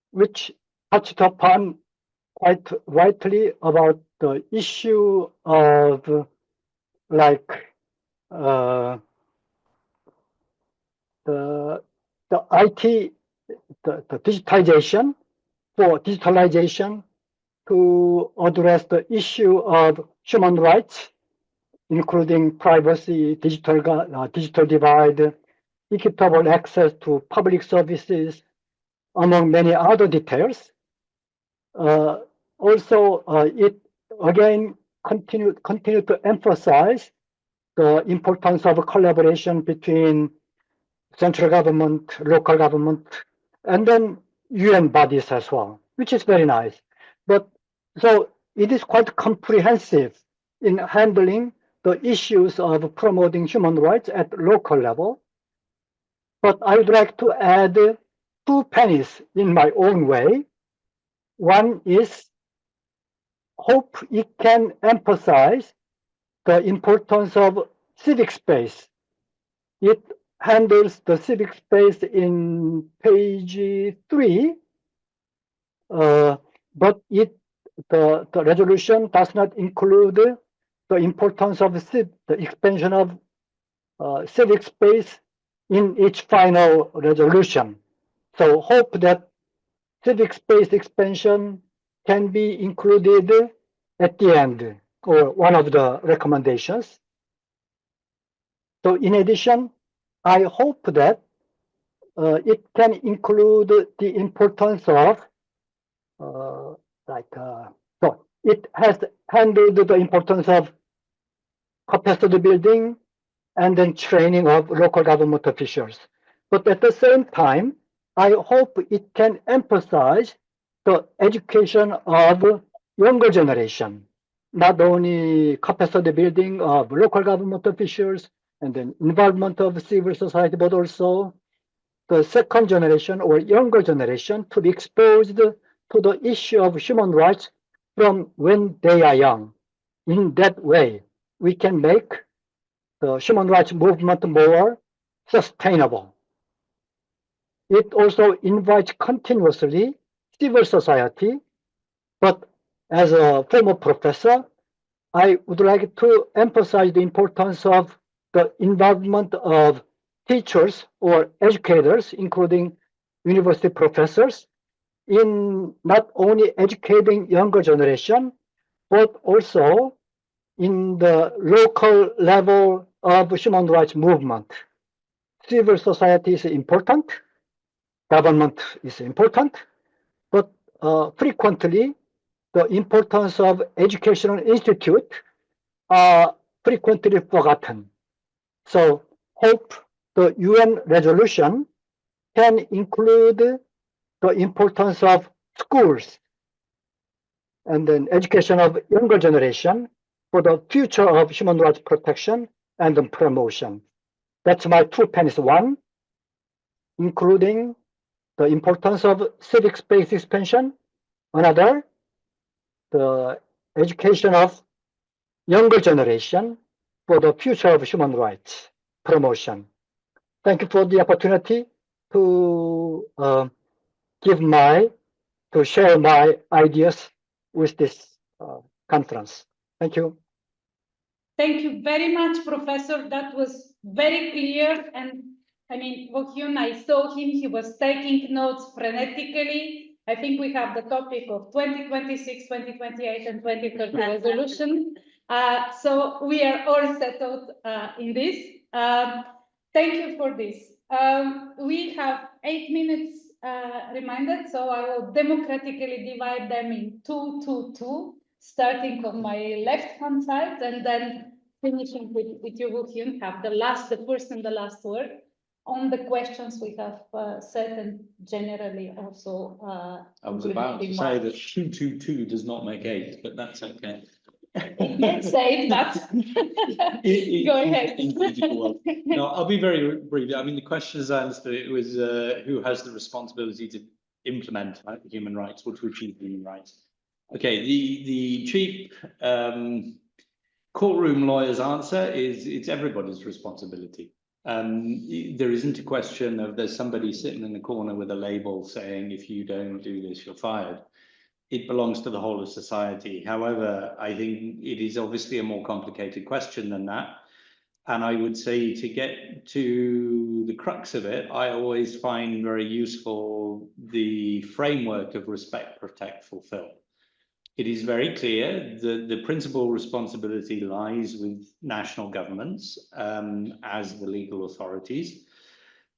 which touched upon quite widely about the issue of the IT, the digitization to address the issue of human rights, including privacy, digital divide, equitable access to public services, among many other details. Also, it again continue to emphasize the importance of collaboration between central government, local government, and then UN bodies as well, which is very nice. But so it is quite comprehensive in handling the issues of promoting human rights at local level. But I would like to add 2 pennies in my own way. One is hope it can emphasize the importance of civic space. It handles the civic space in page 3, but the resolution does not include the importance of the expansion of civic space in its final resolution. So hope that civic space expansion can be included at the end, or one of the recommendations. So in addition, I hope that it can include the importance of so it has handled the importance of capacity building and then training of local government officials. But at the same time, I hope it can emphasize the education of younger generation, not only capacity building of local government officials and then involvement of civil society, but also the second generation or younger generation to be exposed to the issue of human rights from when they are young. In that way, we can make the human rights movement more sustainable. It also invites continuously civil society, but as a former professor, I would like to emphasize the importance of the involvement of teachers or educators, including university professors, in not only educating younger generation, but also in the local level of human rights movement. Civil society is important, government is important, but frequently the importance of educational institute are frequently forgotten. So hope the UN resolution can include the importance of schools and then education of younger generation for the future of human rights protection and promotion. That's my 2 pennies. One, including the importance of civic space expansion. Another, the education of younger generation for the future of human rights promotion. Thank you for the opportunity to to share my ideas with this conference. Thank you. Thank you very much, Professor. That was very clear. And I mean, Wokyun, I saw him, he was taking notes frenetically. I think we have the topic of 2026, 2028, and 2030 resolution. So we are all settled in this. Thank you for this. We have 8 minutes reminded, so I will democratically divide them in two, starting on my left-hand side and then finishing with you, Wokyun, have the first and the last word on the questions we have said and generally also. I was about to say that 222 does not make 8, but that's okay. Let's say that. Go ahead. No, I'll be very brief. I mean, the question as I understood it was who has the responsibility to implement human rights or to achieve human rights? Okay, the cheap courtroom lawyer's answer is it's everybody's responsibility. There isn't a question of there's somebody sitting in the corner with a label saying, if you don't do this, you're fired. It belongs to the whole of society. However, I think it is obviously a more complicated question than that. And I would say to get to the crux of it, I always find very useful the framework of respect, protect, fulfill. It is very clear that the principal responsibility lies with national governments as the legal authorities.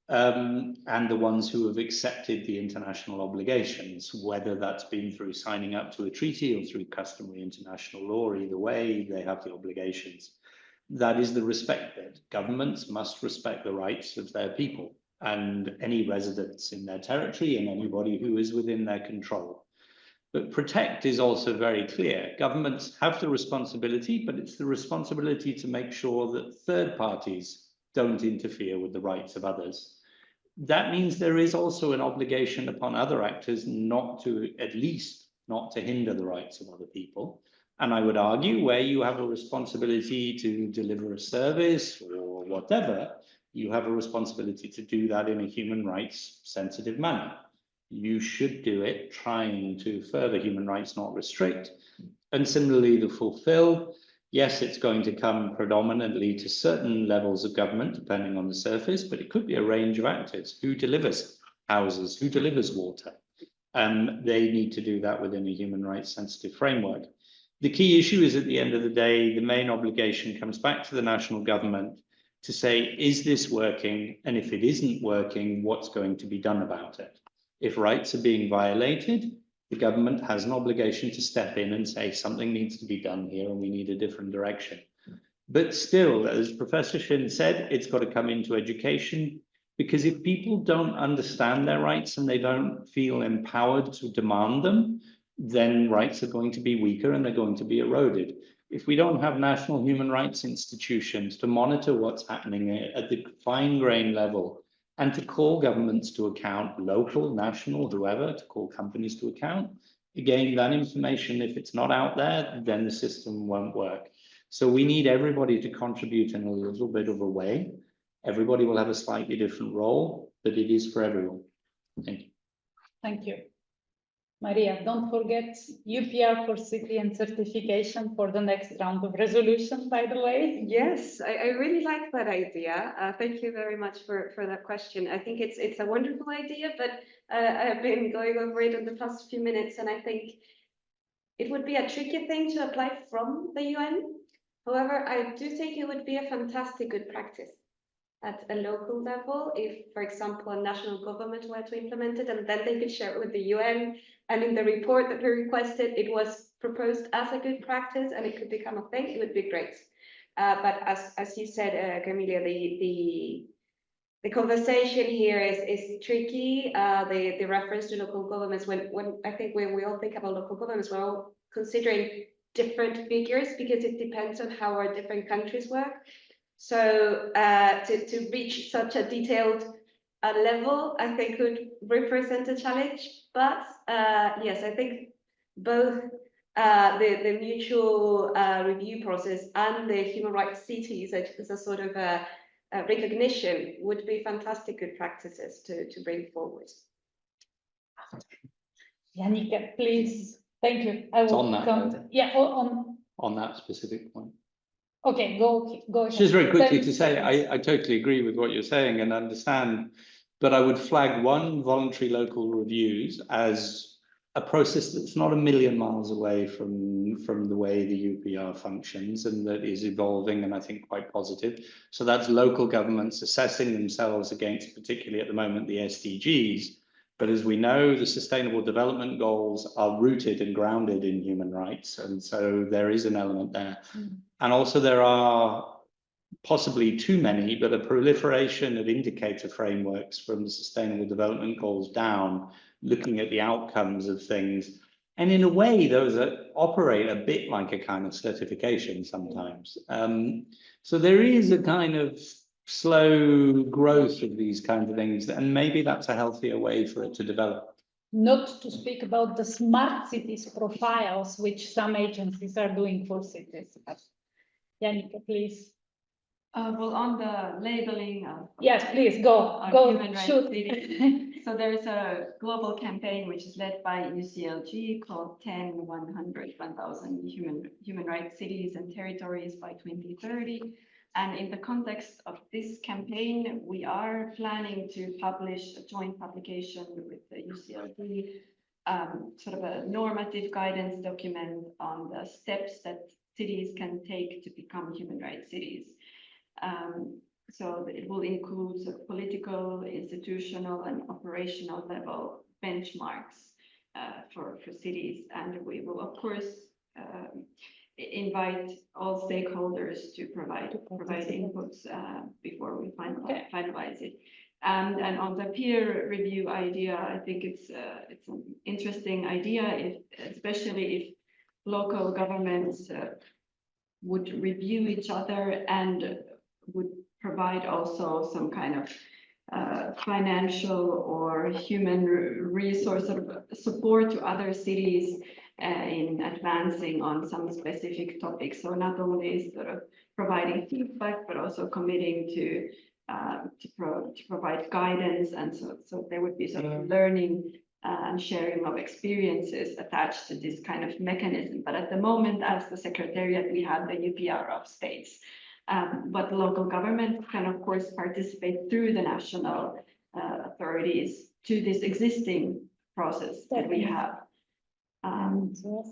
And the ones who have accepted the international obligations, whether that's been through signing up to a treaty or through customary international law, either way, they have the obligations. That is the respect bit. Governments must respect the rights of their people and any residents in their territory and anybody who is within their control. But protect is also very clear. Governments have the responsibility, but it's the responsibility to make sure that third parties don't interfere with the rights of others. That means there is also an obligation upon other actors not to, at least, not to hinder the rights of other people. And I would argue where you have a responsibility to deliver a service or whatever, you have a responsibility to do that in a human rights sensitive manner. You should do it trying to further human rights, not restrict. And similarly, the fulfill, yes, it's going to come predominantly to certain levels of government, depending on the surface, but it could be a range of actors. Who delivers houses? Who delivers water? They need to do that within a human rights sensitive framework. The key issue is at the end of the day, the main obligation comes back to the national government to say, is this working? And if it isn't working, what's going to be done about it? If rights are being violated, the government has an obligation to step in and say something needs to be done here and we need a different direction. But still, as Professor Shin said, it's got to come into education, because if people don't understand their rights and they don't feel empowered to demand them, then rights are going to be weaker and they're going to be eroded. If we don't have national human rights institutions to monitor what's happening at the fine grain level and to call governments to account, local, national, whoever, to call companies to account, again, that information, if it's not out there, then the system won't work. So we need everybody to contribute in a little bit of a way. Everybody will have a slightly different role, but it is for everyone. Thank you. Thank you. Maria, don't forget UPR for city and certification for the next round of resolution, by the way. Yes, I really like that idea. Thank you very much for that question. I think it's a wonderful idea, but I've been going over it in the past few minutes, and I think it would be a tricky thing to apply from the UN. However, I do think it would be a fantastic good practice at a local level if, for example, a national government were to implement it, and then they could share it with the UN. And in the report that we requested, it was proposed as a good practice and it could become a thing. It would be great. But as you said, Camilla, the conversation here is tricky. The reference to local governments, when I think when we all think about local governments, we're all considering different figures because it depends on how our different countries work. So to reach such a detailed level, I think could represent a challenge. But yes, I think both the mutual review process and the human rights cities as a sort of a recognition would be fantastic good practices to bring forward. Yannicka, please. Thank you. I It's will on that come. note. Yeah, On that specific point. okay, go ahead. Just very quickly 30 to say, seconds. I totally agree with what you're saying and understand, but I would flag one, voluntary local reviews as a process that's not a million miles away from the way the UPR functions, and that is evolving and I think quite positive. So that's local governments assessing themselves against, particularly at the moment, the SDGs. But as we know, the Sustainable Development Goals are rooted and grounded in human rights. And so there is an element there. And also there are possibly too many, but a proliferation of indicator frameworks from the Sustainable Development Goals down, looking at the outcomes of things. And in a way, those operate a bit like a kind of certification sometimes. So there is a kind of slow growth of these kinds of things, and maybe that's a healthier way for it to develop. Not to speak about the smart cities profiles, which some agencies are doing for cities. Yannicka, please. Well, on the labeling of Yes, please, go, human rights shoot. cities. So there's a global campaign which is led by UCLG called 10, 100, 1000 human rights cities and territories by 2030. And in the context of this campaign, we are planning to publish a joint publication with the UCLG, sort of a normative guidance document on the steps that cities can take to become human rights cities. So it will include sort of political, institutional, and operational level benchmarks for cities. And we will, of course, invite all stakeholders to provide inputs before we finalize it. And on the peer review idea, I think it's an interesting idea, especially if local governments would review each other and would provide also some kind of financial or human resource sort of support to other cities in advancing on some specific topics. So not only sort of providing feedback, but also committing to provide guidance. And so there would be sort of learning and sharing of experiences attached to this kind of mechanism. But at the moment, as the Secretariat, we have the UPR of states. But local government can, of course, participate through the national authorities to this existing process that we have.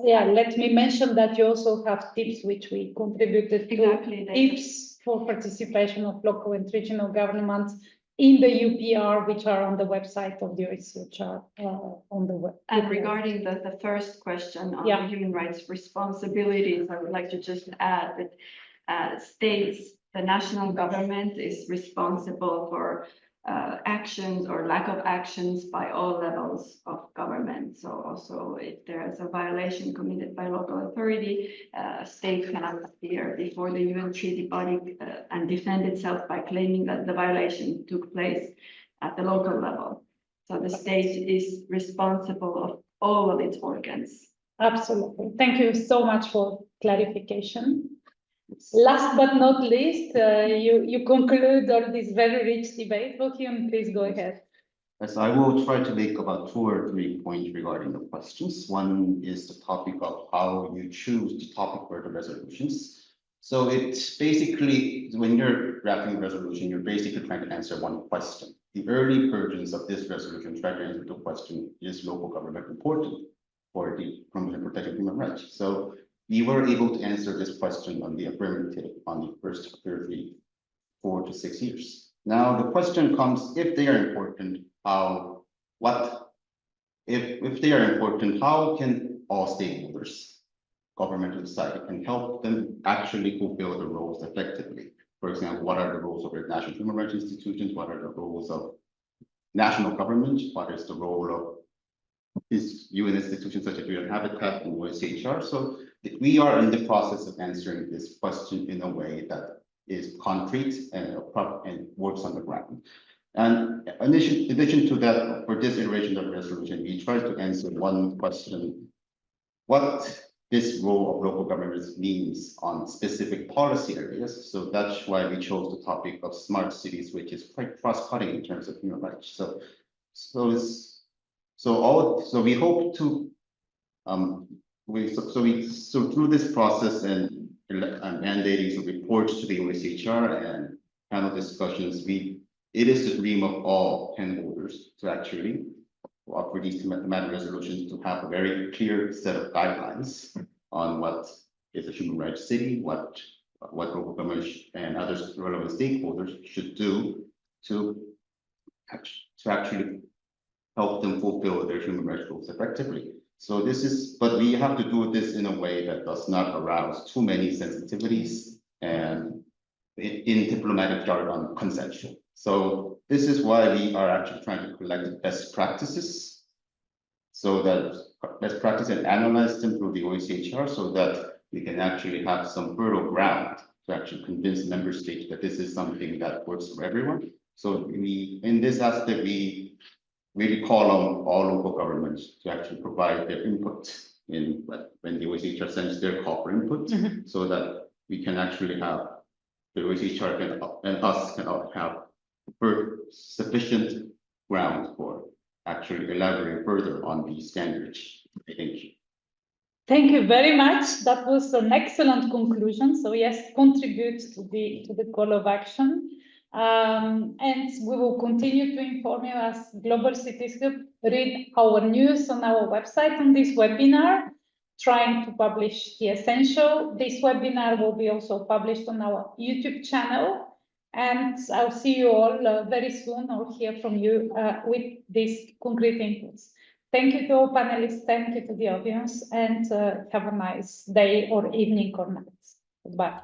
Yeah, let me mention that you also have tips which we contributed to. Exactly. Tips for participation of local and regional governments in the UPR, which are on the website of the OSCE, on the web. And regarding the first question on the human rights responsibilities, I would like to just add that states the national government is responsible for actions or lack of actions by all levels of government. So also if there is a violation committed by local authority, state can appear before the UN treaty body and defend itself by claiming that the violation took place at the local level. So the state is responsible of all of its organs. Absolutely. Thank you so much for clarification. Last but not least, you conclude all this very rich debate. Joachim, please go ahead. Yes, I will try to make about 2 or 3 points regarding the questions. One is the topic of how you choose the topic for the resolutions. So it's basically, when you're drafting a resolution, you're basically trying to answer one question. The early versions of this resolution try to answer the question, is local government important for the promotion and protection of human rights? So we were able to answer this question on the affirmative on the first 4 to 6 years. Now the question comes, if they are important, if they are important, how can all stakeholders, government and society, can help them actually fulfill the roles effectively? For example, what are the roles of national human rights institutions? What are the roles of national government? What is the role of these UN institutions such as UN Habitat and OHCHR? So we are in the process of answering this question in a way that is concrete and works on the ground. And in addition to that, for this iteration of resolution, we try to answer one question: what this role of local governments means on specific policy areas. So that's why we chose the topic of smart cities, which is quite cross-cutting in terms of human rights. So we hope to through this process and mandating some reports to the OHCHR and panel discussions, it is the dream of all pen holders to actually for these thematic resolutions to have a very clear set of guidelines on what is a human rights city, what local governments and other relevant stakeholders should do to actually help them fulfill their human rights goals effectively. So but we have to do this in a way that does not arouse too many sensitivities and in diplomatic jargon, consensual. So this is why we are actually trying to collect best practices, so that best practice and analyze them through the OHCHR, so that we can actually have some fertile ground to actually convince member states that this is something that works for everyone. So in this aspect, we really call on all local governments to actually provide their input in when the OHCHR sends their call for input, so that we can actually have the OHCHR and us can have sufficient ground for actually elaborating further on these standards. Thank you. Thank you very much. That was an excellent conclusion. So yes, contribute to the call of action. And we will continue to inform you as Global Cities Group. Read our news on our website on this webinar, trying to publish the essential. This webinar will be also published on our YouTube channel. And I'll see you all very soon or hear from you with these concrete inputs. Thank you to all panelists, thank you to the audience, and have a nice day or evening or night. Goodbye.